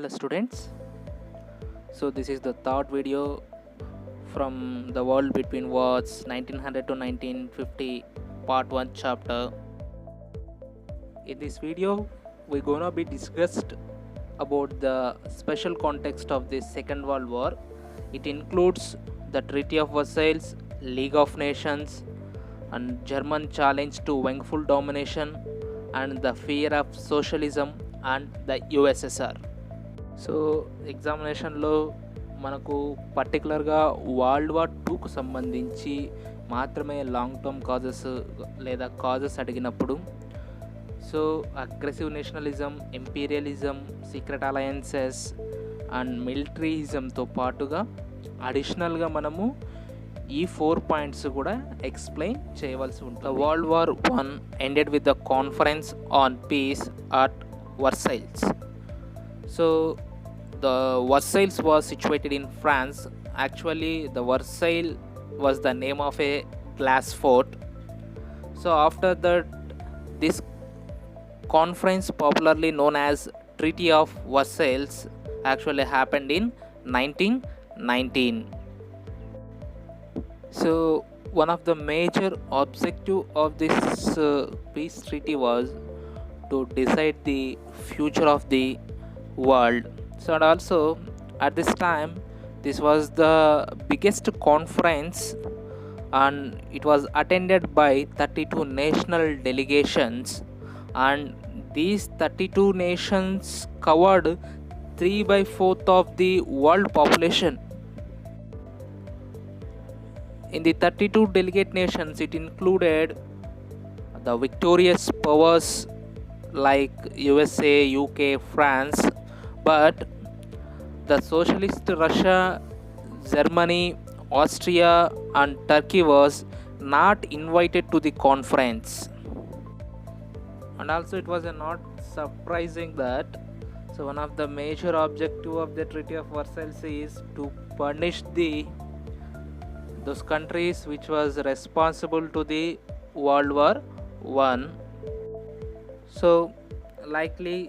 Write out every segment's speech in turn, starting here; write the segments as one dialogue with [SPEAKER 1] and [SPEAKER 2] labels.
[SPEAKER 1] the students. So this is the third video from the world between wars 1900 to 1950 part 1 chapter. In this video we're gonna be discussed about the special context of the Second World War. It includes the Treaty of Versailles, League of Nations, and German challenge to vengeful domination, and the fear of socialism and the USSR. So ఎగ్జామినేషన్లో మనకు పర్టికులర్గా world war టూకు సంబంధించి మాత్రమే long term causes లేదా causes అడిగినప్పుడు so aggressive nationalism, imperialism, secret alliances and మిలిటరీయిజంతో పాటుగా అడిషనల్గా మనము ఈ 4 పాయింట్స్ కూడా ఎక్స్ప్లెయిన్ చేయవలసి ఉంటుంది. World war 1 ended with the conference on peace at Versailles. So the Versailles was situated in France. Actually the Versailles was the name of a glass fort. So after that, this conference, popularly known as Treaty of Versailles, actually happened in 1919. So one of the major objective of this peace treaty was to decide the future of the world. So and also at this time this was the biggest conference and it was attended by 32 national delegations, and these 32 nations covered 3/4 of the world population. In the 32 delegate nations, it included the victorious powers like USA, UK, France, but the socialist Russia, Germany, Austria and Turkey was not invited to the conference. And also it was not surprising that one of the major objective of the Treaty of Versailles is to punish those countries which was responsible to the World War 1. So likely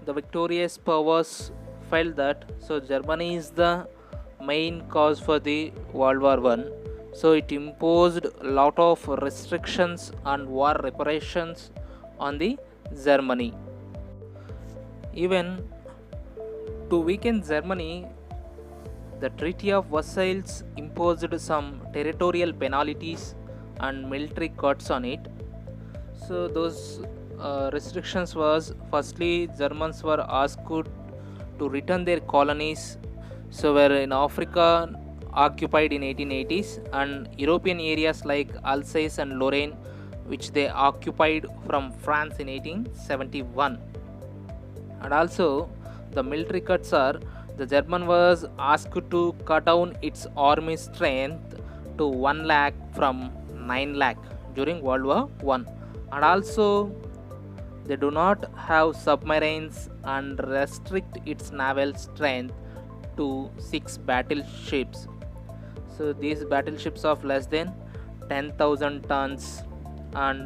[SPEAKER 1] the victorious powers felt that Germany is the main cause for the World War 1. So it imposed a lot of restrictions and war reparations on the Germany. Even to weaken Germany, the Treaty of Versailles imposed some territorial penalties and military cuts on it. So those restrictions was, firstly Germans were asked to return their colonies so were in Africa occupied in 1880s, and European areas like Alsace and Lorraine which they occupied from France in 1871. And also the military cuts are, the German was asked to cut down its army strength to 1 lakh from 9 lakh during World War 1. And also they do not have submarines and restrict its naval strength to 6 battleships. So these battleships of less than 10,000 tons and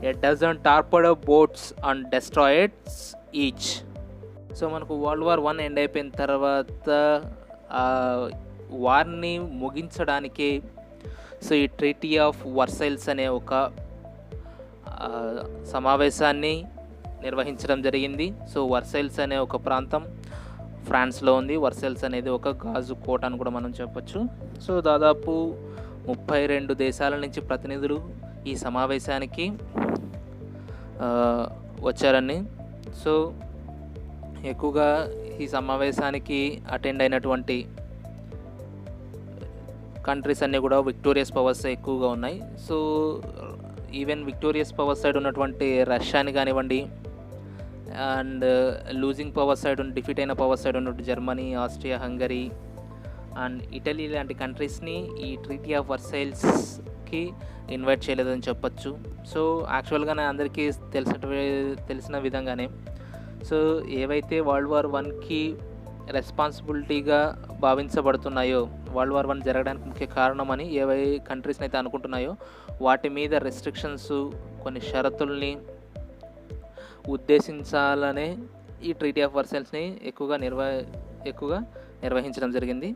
[SPEAKER 1] a dozen torpedo boats and destroyers each. So మనకు world war 1 end అయిపోయిన తర్వాత వార్ని ముగించడానికి so ఈ treaty of Versailles అనే ఒక సమావేశాన్ని నిర్వహించడం జరిగింది. సో వర్సైల్స్ అనే ఒక ప్రాంతం ఫ్రాన్స్లో ఉంది. వర్సైల్స్ అనేది ఒక గాజు కోట అని కూడా మనం చెప్పొచ్చు. సో దాదాపు 32 దేశాల నుంచి ప్రతినిధులు ఈ సమావేశానికి వచ్చారని. సో ఎక్కువగా ఈ సమావేశానికి అటెండ్ అయినటువంటి కంట్రీస్ అన్నీ కూడా విక్టోరియస్ పవర్స్ ఎక్కువగా ఉన్నాయి. So even victorious power side ఉన్నటువంటి రష్యాని కానివ్వండి, and losing power side defeat అయిన పవర్ సైడ్ ఉన్నటువంటి Germany, Austria, Hungary and Italy లాంటి కంట్రీస్ని ఈ ట్రీటీ ఆఫ్ వర్సైల్స్కి ఇన్వైట్ చేయలేదని చెప్పచ్చు. సో యాక్చువల్గా అందరికీ తెలిసిన విధంగానే సో ఏవైతే వరల్డ్ వార్ 1కి రెస్పాన్సిబిలిటీగా భావించబడుతున్నాయో, వరల్డ్ వార్ 1 జరగడానికి ముఖ్య కారణమని ఏవై కంట్రీస్ని అయితే అనుకుంటున్నాయో వాటి మీద రెస్ట్రిక్షన్స్, కొన్ని షరతుల్ని ఉద్దేశించాలనే ఈ ట్రీటీ ఆఫ్ వర్సైల్స్ని ఎక్కువగా నిర్వహించడం జరిగింది.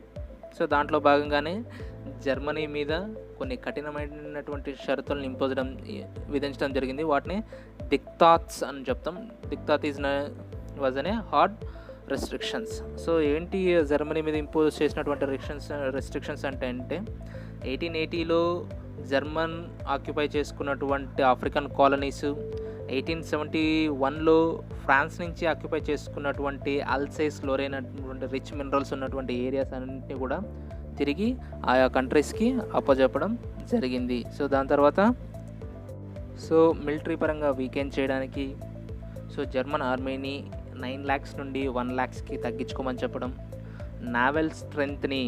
[SPEAKER 1] సో దాంట్లో భాగంగానే జర్మనీ మీద కొన్ని కఠినమైనటువంటి షరతులను విధించడం జరిగింది. వాటిని డిక్తాట్స్ అని చెప్తాం. డిక్తాట్ వాజ్ అనే హార్డ్ రెస్ట్రిక్షన్స్. సో ఏంటి జర్మనీ మీద ఇంపోజ్ చేసినటువంటి రెస్ట్రిక్షన్స్ అంటే 1880లో జర్మన్ ఆక్యుపై చేసుకున్నటువంటి ఆఫ్రికన్ కాలనీస్, 1871లో ఫ్రాన్స్ నుంచి ఆక్యుపై చేసుకున్నటువంటి అల్సైస్ లోరైన్ అటువంటి రిచ్ మినరల్స్ ఉన్నటువంటి ఏరియాస్ అన్నింటినీ కూడా తిరిగి ఆయా కంట్రీస్కి అప్పజెప్పడం జరిగింది. సో దాని తర్వాత మిలిటరీ పరంగా వీకెండ్ చేయడానికి జర్మన్ ఆర్మీని 9 lakhs నుండి 1 lakhsకి తగ్గించుకోమని చెప్పడం, నావల్ స్ట్రెంగ్త్ని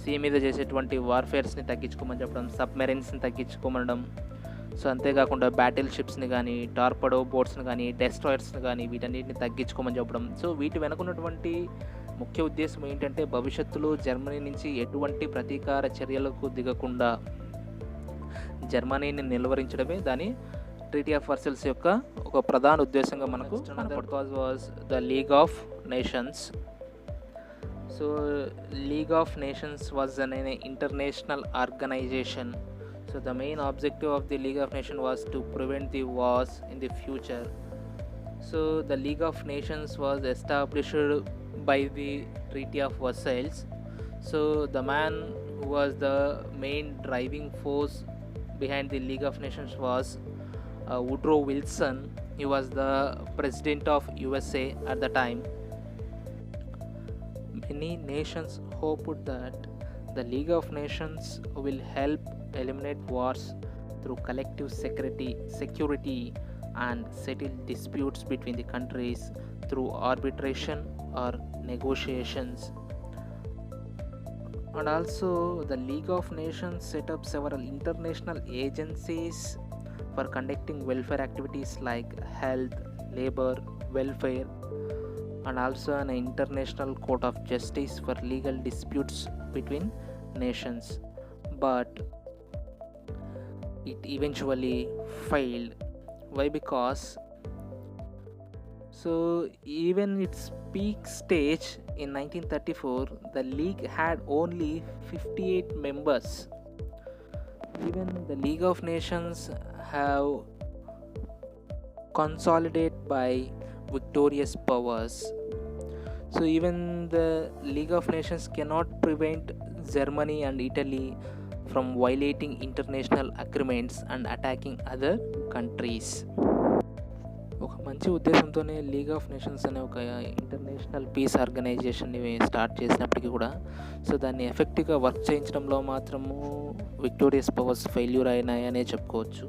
[SPEAKER 1] సీ మీద చేసేటువంటి వార్ఫేర్స్ని తగ్గించుకోమని చెప్పడం, సబ్మెరైన్స్ని తగ్గించుకోమనడం, అంతేకాకుండా బ్యాటిల్ షిప్స్ని కానీ, టార్పడో బోట్స్ని కానీ, డెస్ట్రాయర్స్ని కానీ వీటన్నిటిని తగ్గించుకోమని చెప్పడం. వీటి వెనుకున్నటువంటి ముఖ్య ఉద్దేశం ఏంటంటే భవిష్యత్తులో జర్మనీ నుంచి ఎటువంటి ప్రతీకార చర్యలకు దిగకుండా జర్మనీని నిలువరించడమే దాని ట్రీటీ ఆఫ్ వర్సైల్స్ యొక్క ఒక ప్రధాన ఉద్దేశంగా మనకు cause was the league of nations. League of nations was an international organization. The main objective of the League of Nations was to prevent the wars in the future. The League of Nations was established by the Treaty of Versailles. The man who was the main driving force behind the League of Nations was Woodrow Wilson. He was the president of USA at the time. Many nations hoped that the League of Nations will help eliminate wars through collective security and settle disputes between the countries through arbitration or negotiations. And also the League of Nations set up several international agencies for conducting welfare activities like health, labor, welfare, and also an international court of justice for legal disputes between nations. But it eventually failed. Why? Because even its peak stage in 1934, the league had only 58 members. Even the League of Nations have consolidated by victorious powers. Even the League of Nations cannot prevent Germany and Italy from violating international agreements and attacking other countries. ఒక మంచి ఉద్దేశంతోనే league of nations అనే ఒక international piece ఆర్గనైజేషన్ని start చేసినప్పటికీ కూడా దాన్ని ఎఫెక్టివ్గా work చేయించడంలో మాత్రము విక్టోరియస్ పవర్స్ ఫెయిల్యూర్ అయినాయనే చెప్పుకోవచ్చు.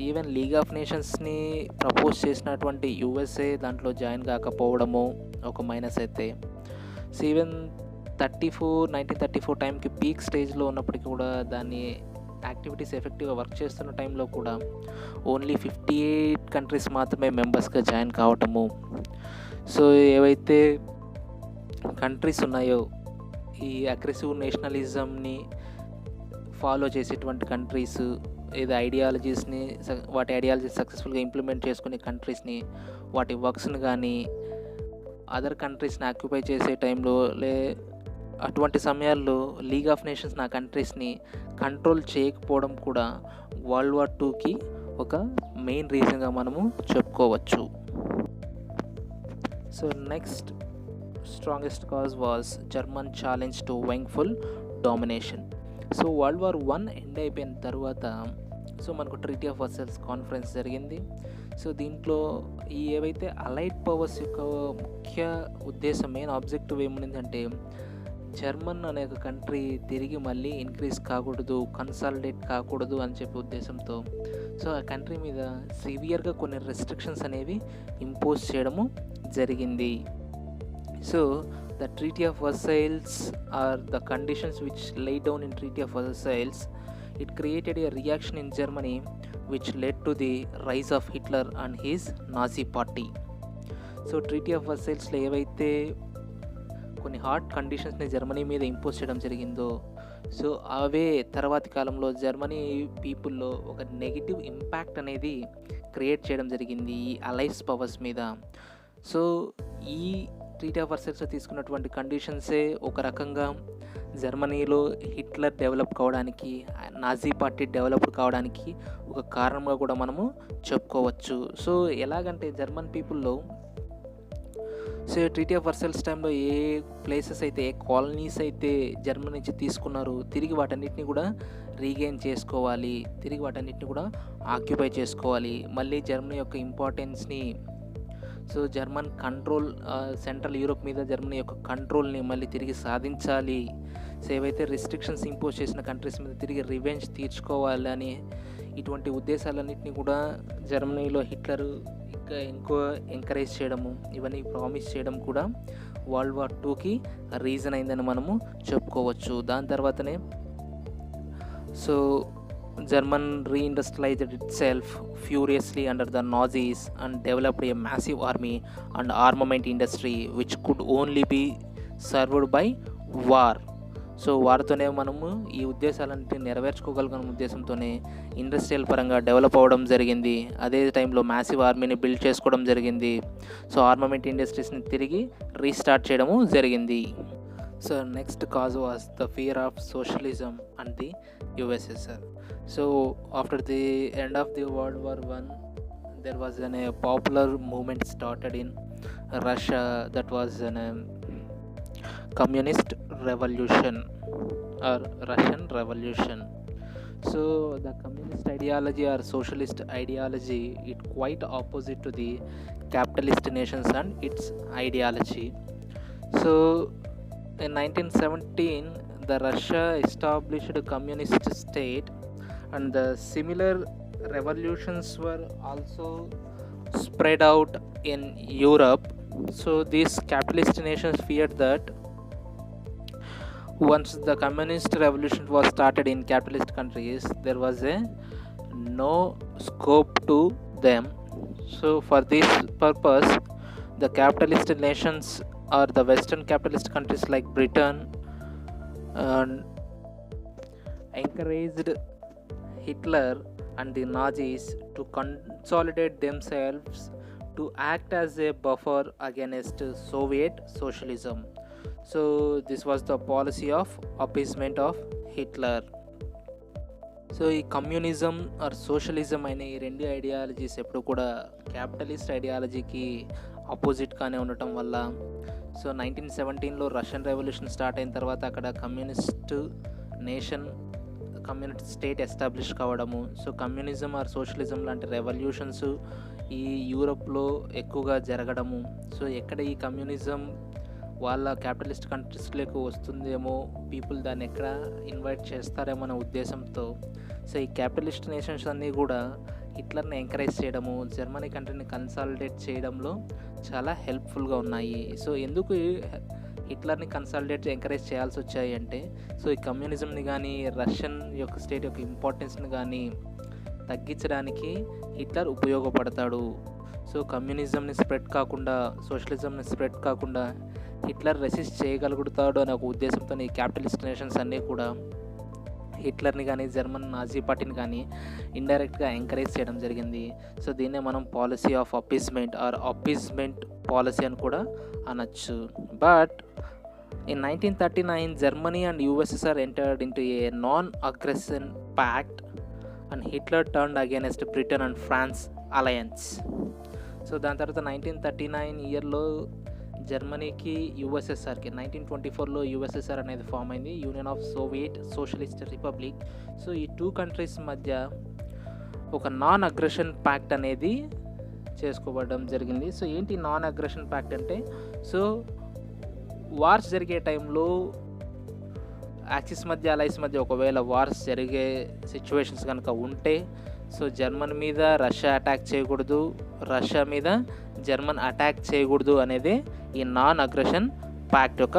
[SPEAKER 1] ఈవెన్ లీగ్ ఆఫ్ నేషన్స్ని ప్రపోజ్ చేసినటువంటి యుఎస్ఏ దాంట్లో జాయిన్ కాకపోవడము ఒక మైనస్ అయితే. ఈవెన్ 1934 టైంకి పీక్ స్టేజ్లో ఉన్నప్పటికీ కూడా దాన్ని యాక్టివిటీస్ ఎఫెక్టివ్గా వర్క్ చేస్తున్న టైంలో కూడా ఓన్లీ 58 కంట్రీస్ మాత్రమే మెంబర్స్గా జాయిన్ కావటము. ఏవైతే కంట్రీస్ ఉన్నాయో ఈ అగ్రెసివ్ నేషనలిజంని ఫాలో చేసేటువంటి కంట్రీస్, వాటి ఐడియాలజీస్ సక్సెస్ఫుల్గా ఇంప్లిమెంట్ చేసుకునే కంట్రీస్ని, వాటి వర్క్స్ని కానీ అదర్ కంట్రీస్ని ఆక్యుపై చేసే టైంలో అటువంటి సమయాల్లో లీగ్ ఆఫ్ నేషన్స్ నా కంట్రీస్ని కంట్రోల్ చేయకపోవడం కూడా వరల్డ్ వార్ 2కి ఒక మెయిన్ రీజన్గా మనము చెప్పుకోవచ్చు. Next strongest cause was German challenge to వైంగ్ఫుల్ డామినేషన్. వరల్డ్ వార్ 1 ఎండ్ అయిపోయిన తర్వాత మనకు ట్రీటీ ఆఫ్ వర్సైల్స్ కాన్ఫరెన్స్ జరిగింది. దీంట్లో ఏవైతే అలైడ్ పవర్స్ యొక్క ముఖ్య ఉద్దేశం, మెయిన్ ఆబ్జెక్టివ్ ఏముందంటే జర్మన్ అనే ఒక కంట్రీ తిరిగి మళ్ళీ ఇంక్రీజ్ కాకూడదు, కన్సాలిడేట్ కాకూడదు అని చెప్పే ఉద్దేశంతో ఆ కంట్రీ మీద సివియర్గా కొన్ని రెస్ట్రిక్షన్స్ అనేవి ఇంపోజ్ చేయడము జరిగింది. The Treaty of Versailles are the conditions which laid down in Treaty of Versailles. It created a reaction in Germany which led to the rise of Hitler and his Nazi party. Treaty of Versaillesలో ఏవైతే కొన్ని hard కండిషన్స్ని Germany మీద impose చేయడం జరిగిందో so అవే తర్వాతి కాలంలో Germany పీపుల్‌లో ఒక negative impact అనేది create చేయడం జరిగింది ఈ అలైస్ పవర్స్ మీద. సో ఈ ట్రీటీ ఆఫ్ వర్సైల్స్‌లో తీసుకున్నటువంటి కండిషన్సే ఒక రకంగా జర్మనీలో హిట్లర్ డెవలప్ కావడానికి, నాజీ పార్టీ డెవలప్ కావడానికి ఒక కారణంగా కూడా మనము చెప్పుకోవచ్చు. సో ఎలాగంటే జర్మన్ పీపుల్‌లో సో ట్రీటీ ఆఫ్ వర్సైల్స్ టైంలో ఏ ప్లేసెస్ అయితే, ఏ కాలనీస్ అయితే జర్మనీ నుంచి తీసుకున్నారో తిరిగి వాటన్నిటిని కూడా రీగెయిన్ చేసుకోవాలి, తిరిగి వాటన్నిటిని కూడా ఆక్యుపై చేసుకోవాలి. మళ్ళీ జర్మనీ యొక్క ఇంపార్టెన్స్ని, so German control, central Europe మీద జర్మనీ యొక్క కంట్రోల్ని మళ్ళీ తిరిగి సాధించాలి. సో ఏవైతే రిస్ట్రిక్షన్స్ ఇంపోజ్ చేసిన కంట్రీస్ మీద తిరిగి రివెంజ్ తీర్చుకోవాలని, ఇటువంటి ఉద్దేశాలన్నింటినీ కూడా జర్మనీలో హిట్లర్ ఇంకా ఎక్కువ ఎంకరేజ్ చేయడము, ఇవన్నీ ప్రామిస్ చేయడం కూడా వరల్డ్ వార్ 2కి రీజన్ అయిందని మనము చెప్పుకోవచ్చు. దాని తర్వాతనే so German reindustrialized itself furiously under the Nazis and developed a massive army and armament industry which could only be served by war. So వారితోనే మనము ఈ ఉద్దేశాలన్నింటినీ నెరవేర్చుకోగలిగిన ఉద్దేశంతోనే ఇండస్ట్రియల్ పరంగా డెవలప్ అవ్వడం జరిగింది. అదే టైంలో మ్యాసివ్ ఆర్మీని బిల్డ్ చేసుకోవడం జరిగింది. సో ఆర్మమెంట్ ఇండస్ట్రీస్ని తిరిగి రీస్టార్ట్ చేయడము జరిగింది. So next cause was the fear of socialism and the USSR. So after the end of the World War I, there was a popular movement started in Russia, that was a communist revolution or Russian revolution. So the communist ideology or socialist ideology, it quite opposite to the capitalist nations and its ideology. So in 1917 the Russia established a communist state, and the similar revolutions were also spread out in Europe. So these capitalist nations feared that once the communist revolution was started in capitalist countries, there was a no scope to them. So for this purpose, the capitalist nations or the Western capitalist countries like Britain encouraged Hitler and the Nazis to consolidate themselves to act as a buffer against Soviet socialism. So this was the policy of appeasement of Hitler. So ఈ communism are socialism అనే ఈ రెండు ideologies ఎప్పుడు కూడా capitalist ఐడియాలజీకి ఆపోజిట్గానే ఉండటం వల్ల, so 1917లో Russian revolution start అయిన తర్వాత అక్కడ communist nation, communist state establish కావడము, సో కమ్యూనిజం ఆర్ సోషలిజం లాంటి రెవల్యూషన్స్ ఈ యూరోప్లో ఎక్కువగా జరగడము. సో ఎక్కడ ఈ కమ్యూనిజం వాళ్ళ క్యాపిటలిస్ట్ కంట్రీస్లోకి వస్తుందేమో, పీపుల్ దాన్ని ఎక్కడ ఇన్వైట్ చేస్తారేమో అనే ఉద్దేశంతో సో ఈ క్యాపిటలిస్ట్ నేషన్స్ అన్నీ కూడా హిట్లర్ని ఎంకరేజ్ చేయడము, జర్మనీ కంట్రీని కన్సాలిడేట్ చేయడంలో చాలా హెల్ప్ఫుల్గా ఉన్నాయి. సో ఎందుకు హిట్లర్ని కన్సాలిడేట్ ఎంకరేజ్ చేయాల్సి వచ్చాయి అంటే, సో ఈ కమ్యూనిజంని కానీ రష్యన్ యొక్క స్టేట్ యొక్క ఇంపార్టెన్స్ని కానీ తగ్గించడానికి హిట్లర్ ఉపయోగపడతాడు. సో కమ్యూనిజంని స్ప్రెడ్ కాకుండా, సోషలిజంని స్ప్రెడ్ కాకుండా హిట్లర్ రెసిస్ట్ చేయగలుగుతాడు అనే ఒక ఉద్దేశంతో ఈ క్యాపిటలిస్ట్ నేషన్స్ అన్నీ కూడా హిట్లర్ని కానీ జర్మన్ నాజీ పార్టీని కానీ ఇండైరెక్ట్గా ఎంకరేజ్ చేయడం జరిగింది. సో దీన్నే మనం policy of appeasement or appeasement policy అని కూడా అనొచ్చు. But in 1939 Germany and USSR entered into a non-aggression pact and Hitler turned against Britain and France alliance. So దాని తర్వాత 1939 ఇయర్లో జర్మనీకి యుఎస్ఎస్ఆర్కి 1924లో యుఎస్ఎస్ఆర్ అనేది ఫామ్ అయింది, union of Soviet socialist republic. So ఈ టూ కంట్రీస్ మధ్య ఒక నాన్ అగ్రెషన్ ప్యాక్ట్ అనేది చేసుకోబడడం జరిగింది. సో ఏంటి నాన్ అగ్రెషన్ ప్యాక్ట్ అంటే, సో వార్స్ జరిగే టైంలో యాక్సిస్ మధ్య అలైస్ మధ్య ఒకవేళ వార్స్ జరిగే సిచ్యువేషన్స్ కనుక ఉంటే, సో జర్మన్ మీద రష్యా అటాక్ చేయకూడదు, రష్యా మీద జర్మన్ అటాక్ చేయకూడదు అనేది ఈ నాన్ అగ్రెషన్ ప్యాక్ట్ యొక్క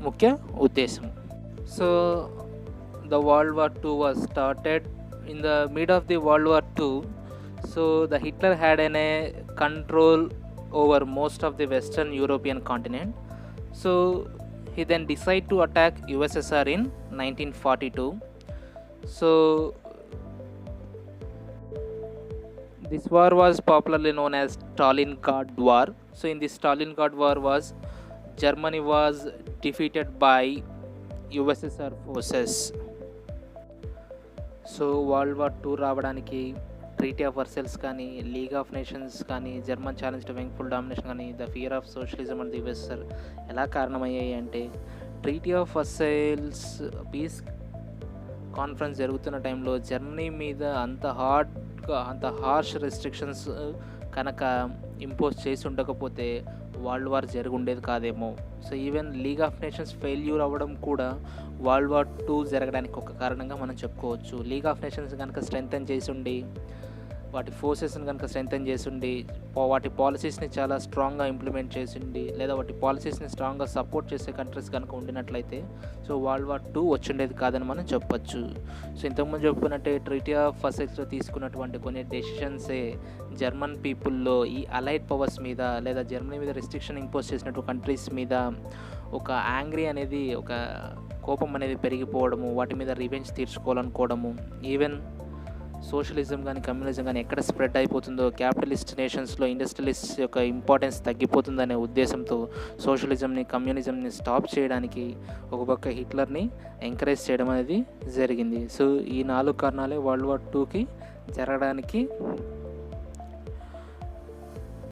[SPEAKER 1] ముఖ్య ఉద్దేశం. So the world war 2 was started in the mid of the world war 2. So the Hitler had an a control over most of the western European continent. So he then decided to attack USSR in 1942. So this war was popularly known as Stalingrad War. So in this Stalingrad War was Germany was defeated by USSR forces. So world war two రావడానికి treaty of Versailles కానీ, league of nations కానీ, German challenge to వింగ్ ఫుల్ domination కానీ, the fear of socialism and the USSR ఎలా కారణమయ్యాయి అంటే, treaty of Versailles peace conference జరుగుతున్న టైంలో జర్మనీ మీద అంత హార్ష్ రెస్ట్రిక్షన్స్ కనుక ఇంపోజ్ చేసి ఉండకపోతే వరల్డ్ వార్ జరిగి ఉండేది కాదేమో. So even league of nations failure అవ్వడం కూడా వరల్డ్ వార్ టూ జరగడానికి ఒక కారణంగా మనం చెప్పుకోవచ్చు. లీగ్ ఆఫ్ నేషన్స్ కనుక స్ట్రెంగ్తన్ చేసి ఉండి, వాటి ఫోర్సెస్ని కనుక స్ట్రెంగ్తన్ చేసి ఉండి, వాటి పాలసీస్ని చాలా స్ట్రాంగ్గా ఇంప్లిమెంట్ చేసి ఉండి, లేదా వాటి పాలసీస్ని స్ట్రాంగ్గా సపోర్ట్ చేసే కంట్రీస్ కనుక ఉండినట్లయితే సో వరల్డ్ వార్ టూ వచ్చిండేది కాదని మనం చెప్పొచ్చు. సో ఇంతకుముందు చెప్పుకున్నట్టే ట్రీటీ ఆఫ్ వర్సెల్స్లో తీసుకున్నటువంటి కొన్ని డెసిషన్సే జర్మన్ పీపుల్లో ఈ అలైడ్ పవర్స్ మీద, లేదా జర్మనీ మీద రెస్ట్రిక్షన్ ఇంపోజ్ చేసినట్టు కంట్రీస్ మీద ఒక యాంగ్రీ అనేది, ఒక కోపం అనేది పెరిగిపోవడము, వాటి మీద రివెంజ్ తీర్చుకోవాలనుకోవడము, ఈవెన్ సోషలిజం కానీ కమ్యూనిజం కానీ ఎక్కడ స్ప్రెడ్ అయిపోతుందో, క్యాపిటలిస్ట్ నేషన్స్లో ఇండస్ట్రియలిస్ట్ యొక్క ఇంపార్టెన్స్ తగ్గిపోతుందనే ఉద్దేశంతో సోషలిజంని, కమ్యూనిజంని స్టాప్ చేయడానికి ఒక పక్క హిట్లర్ని ఎంకరేజ్ చేయడం అనేది జరిగింది. సో ఈ 4 కారణాలే వరల్డ్ వార్ టూకి జరగడానికి